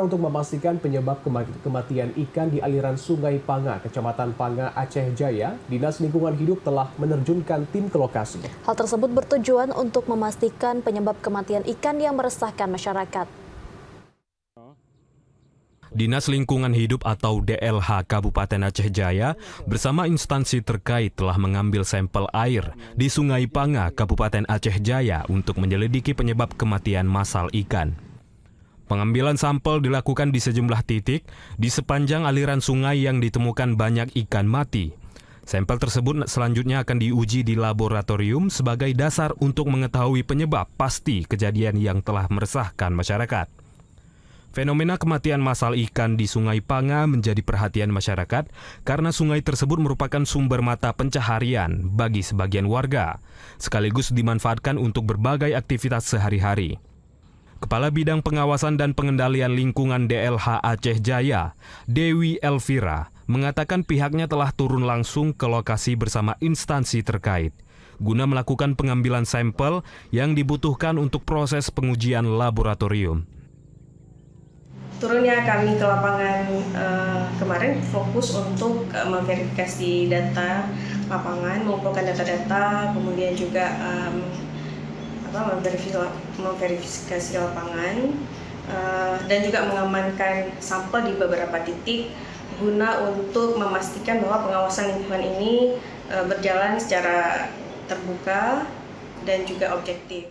Untuk memastikan penyebab kematian ikan di aliran Sungai Panga, Kecamatan Panga, Aceh Jaya, Dinas Lingkungan Hidup telah menerjunkan tim ke lokasi. Hal tersebut bertujuan untuk memastikan penyebab kematian ikan yang meresahkan masyarakat. Dinas Lingkungan Hidup atau DLH Kabupaten Aceh Jaya bersama instansi terkait telah mengambil sampel air di Sungai Panga, Kabupaten Aceh Jaya untuk menyelidiki penyebab kematian massal ikan. Pengambilan sampel dilakukan di sejumlah titik di sepanjang aliran sungai yang ditemukan banyak ikan mati. Sampel tersebut selanjutnya akan diuji di laboratorium sebagai dasar untuk mengetahui penyebab pasti kejadian yang telah meresahkan masyarakat. Fenomena kematian massal ikan di Sungai Panga menjadi perhatian masyarakat karena sungai tersebut merupakan sumber mata pencaharian bagi sebagian warga, sekaligus dimanfaatkan untuk berbagai aktivitas sehari-hari. Kepala Bidang Pengawasan dan Pengendalian Lingkungan DLH Aceh Jaya, Dewi Elvira, mengatakan pihaknya telah turun langsung ke lokasi bersama instansi terkait guna melakukan pengambilan sampel yang dibutuhkan untuk proses pengujian laboratorium. Turunnya kami ke lapangan kemarin fokus untuk memverifikasi data lapangan, mengumpulkan data-data, kemudian juga memverifikasi lapangan dan juga mengamankan sampel di beberapa titik guna untuk memastikan bahwa pengawasan lingkungan ini berjalan secara terbuka dan juga objektif.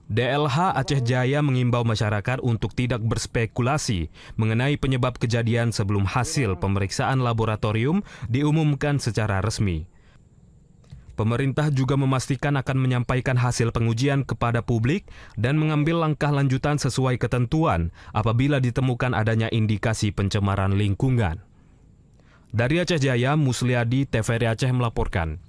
DLH Aceh Jaya mengimbau masyarakat untuk tidak berspekulasi mengenai penyebab kejadian sebelum hasil pemeriksaan laboratorium diumumkan secara resmi. Pemerintah juga memastikan akan menyampaikan hasil pengujian kepada publik dan mengambil langkah lanjutan sesuai ketentuan apabila ditemukan adanya indikasi pencemaran lingkungan. Dari Aceh Jaya, Musliadi, TVRI Aceh melaporkan.